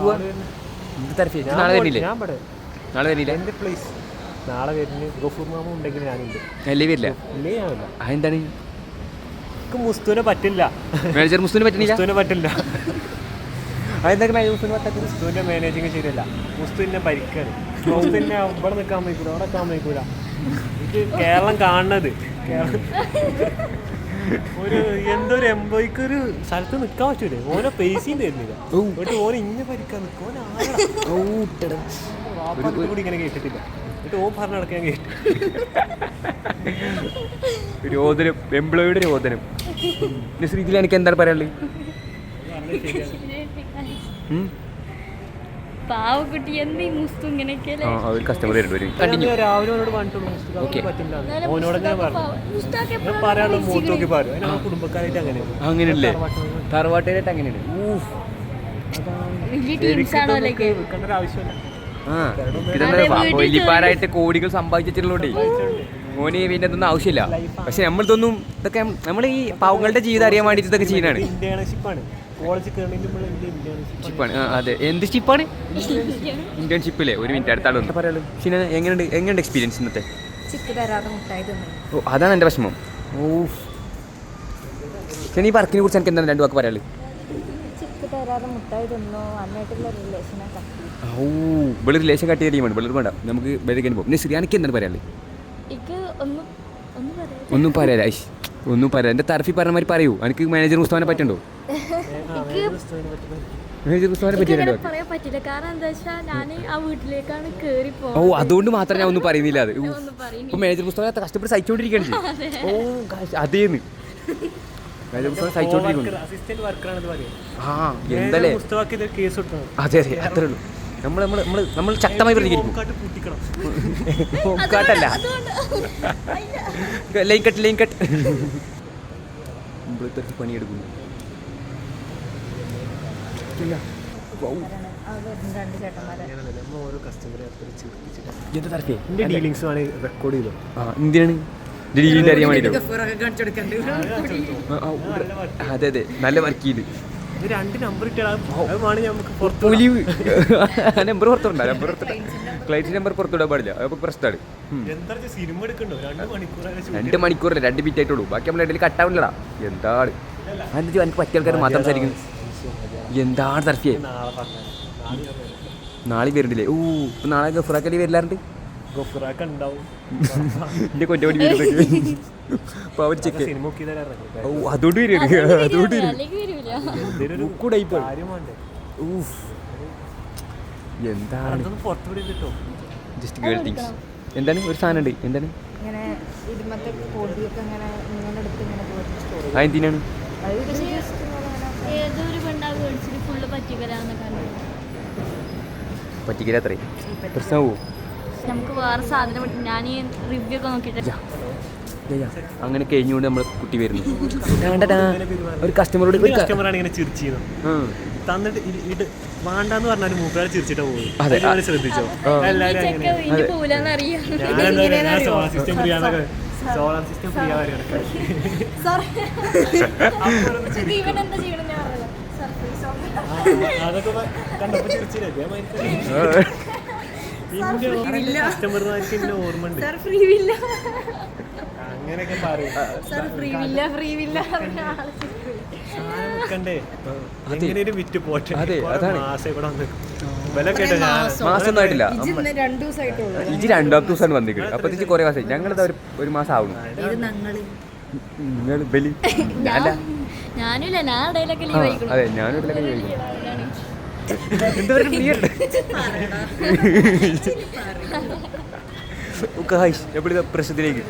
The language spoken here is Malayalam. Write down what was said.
പോവാ നാളെ വരുന്നില്ലേ? നാളെ വരുന്നില്ല. എൻ്റെ പ്ലേസ് നാളെ വരുന്ന ഗഫൂർ മാമ ഉണ്ടെങ്കിൽ ഞാനുണ്ട്. അല്ലേ വരില്ല? ഇല്ലേ ഞാനില്ല. അതെന്താണ്? എനിക്ക് മുസ്തുവിനെ പറ്റില്ല. മാനേജർ മുസ്തുവിനെ പറ്റില്ല. മുസ്തുവിനെ പറ്റില്ല. അതെന്താ മുസ്തുവിനെ പറ്റാത്ത? മുസ്തുവിൻ്റെ മാനേജിങ് ശരിയല്ല. മുസ്തുവിനെ ഭരിക്കാണ്. മുസ്തുവിനെ ഇവിടെ നിൽക്കാൻ വയ്ക്കൂല, അവിടെ നിൽക്കാൻ വയ്ക്കൂല. എനിക്ക് കേരളം കാണുന്നത് ഒരു എന്തൊരു എംപ്ലോയിക്ക് ഒരു സ്ഥലത്ത് നിൽക്കാൻ പറ്റൂലേ. ഓരോ പൈസയും തരുന്നില്ല. എന്നിട്ട് ഓനെ ഇങ്ങനെ ഭരിക്കാൻ നിൽക്കും. ഓനെ കൂടി ഇങ്ങനെ കേട്ടിട്ടില്ല. എന്നിട്ട് ഓൻ പറഞ്ഞ നടക്കാൻ കേട്ടു. രോദനം, എംപ്ലോയിയുടെ രോദനം. ഇതിൽ എനിക്ക് എന്താണ് പറയാനുള്ളത്? പാവക്കുട്ടി എന്തീ മുസ്തു ഇങ്ങനെയൊക്കെയല്ലേ. കസ്റ്റമർ രാവിലെ ഓനോട് പറഞ്ഞിട്ടുള്ളൂ പറ്റില്ല. ഓനോട് ഞാൻ പറഞ്ഞു പറയാനുള്ള മൂത്ത് നോക്കി പറയും. കുടുംബക്കാരായിട്ട് അങ്ങനെയല്ലേ? തറവാട്ടേരായിട്ട് അങ്ങനെയാണ്. വെക്കേണ്ട ഒരു ആവശ്യമില്ല. വലിയപ്പാരായിട്ട് കോടികൾ സമ്പാദിച്ചിട്ടുള്ളതുകൊണ്ടേ ഓന് പിന്നെ ഇതൊന്നും ആവശ്യമില്ല. പക്ഷെ നമ്മളിതൊന്നും ഇതൊക്കെ നമ്മൾ ഈ പാവങ്ങളുടെ ജീവിതം അറിയാൻ വേണ്ടിയിട്ട് ഇതൊക്കെ ചെയ്യുന്നതാണ്. ഷിപ്പാണ്. അതെ, എന്ത് ഷിപ്പാണ്? ഇന്റേൺഷിപ്പില്ലേ? ഒരു മിനിറ്റ് അടുത്താളോ പറയാലോ. പിന്നെ എങ്ങനെയുണ്ട് എക്സ്പീരിയൻസ് ഇന്നത്തെ? ഓ, അതാണ് എൻ്റെ വിഷമം. ഓ, ഈ വർക്കിനെ കുറിച്ച് എനിക്ക് എന്താണ് 2 വാക്ക് പറയാനുള്ളത്? ഓ, ഇവിടെ റിലേഷൻ കട്ട് ചെയ്യാൻ വേണ്ട, ഇവിടെ വേണ്ട, നമുക്ക് വേദന പോകും. പിന്നെ ശ്രീയാനിക്ക് എന്താണ് പറയാനുള്ളത്? ഒന്നും പറയാ, ഒന്നും പറയാ. എൻ്റെ തർഫി പറഞ്ഞ മാതിരി പറയൂ. എനിക്ക് മാനേജർ മുസ്തഫാനെ പറ്റുണ്ടോ? മാനേജർ മുസ്തഫാനെ പറ്റില്ല. ഓ, അതുകൊണ്ട് മാത്രം ഞാൻ ഒന്നും പറയുന്നില്ല. അത് ഇപ്പൊ മാനേജർ മുസ്തഫ കഷ്ടപ്പെട്ട് സഹിച്ചോണ്ടിരിക്കുകയാണ്. ഓ, അതേന്ന് മാനേജർ മുസ്തഫ സഹിച്ചോണ്ടിരിക്കുന്നു. ആ, എന്തല്ലേ? അതെ അതെ, അത്രേ ഉള്ളൂ. നമ്മൾ ശക്തമായി പ്രതികരിക്കും. കാട്ടല്ല, ലൈൻ കട്ട് പണിയെടുക്കുന്നു. എന്തിനാണ് അറിയാൻ വേണ്ടി? അതെ അതെ, നല്ല വർക്ക് ചെയ്ത് നമ്പർ പുറത്തുണ്ട്. ക്ലൈൻറ്റ് നമ്പർ പുറത്തുവിടാൻ പാടില്ല. അപ്പൊ പ്രശ്നമാണ്. 2 മണിക്കൂറല്ലേ, 2 മിനിറ്റ് ആയിട്ടുള്ളൂ. ബാക്കി നമ്മൾ ഇടയിൽ കട്ടാവില്ലടാ. എന്താണ് അതിന് എനിക്ക് പറ്റിയ ആൾക്കാർ മാത്രം സംസാരിക്കുന്നു. എന്താണ് തർഫിയെ? നാളെ വരുന്നില്ലേ? ഓ, ഇപ്പൊ നാളെ ഗഫുറാക്കലി വരില്ലാറുണ്ട്. എന്റെ കൊറ്റപടി ഓ, അതുകൊണ്ട് എന്താണ് ജസ്റ്റ് ഗേൾ തിങ്സ്. എന്താണ് ഒരു സാധനം ഉണ്ട്? എന്താണ് അതെന്തിനാണ്? പറ്റിക്കല അത്രേ പ്രശ്നമാവോ? നമുക്ക് വേറെ സാധനം ഞാൻ റിവ്യൂ ഒക്കെ നോക്കിയിട്ട് അങ്ങനെ കഴിഞ്ഞുകൊണ്ട് നമ്മൾ കുട്ടി വരുന്നു. ഒരു കസ്റ്റമറോട് തന്നിട്ട് വേണ്ടെന്ന് പറഞ്ഞാലും മൂപ്പരാൾ ചിരിച്ചിട്ട് പോകും. ശ്രദ്ധിച്ചോ? സോളാർ സിസ്റ്റം ഫ്രീ ആന്നൊക്കെ. സോളാർ സിസ്റ്റം ഫ്രീ അതൊക്കെ കണ്ടപ്പോ ചിരിച്ചില്ലേ? കസ്റ്റമർമാർക്ക് ഇന്നെ ഓർമ്മ ഉണ്ട്. അങ്ങനെയൊക്കെ പറയും. വിറ്റ് പോട്ടെ. മാസം ഇവിടെ വന്ന് വില കേട്ടോ. മാസമൊന്നും ആയിട്ടില്ല. ഇജി 2 ദിവസമാണ് വന്നിട്ട്. അപ്പത്തേക്ക് കുറെ മാസം. ഞങ്ങളിത് ഒരു മാസം ആവണം. ഞാനില്ല, ഞാൻ ഇടയിലൊക്കെ ലീവ് ആയിരിക്കും. അതെ, ഞാനും ഇടയിലൊക്കെ ലീവ് ആയിരിക്കും. പ്രശ്നത്തിലേക്ക്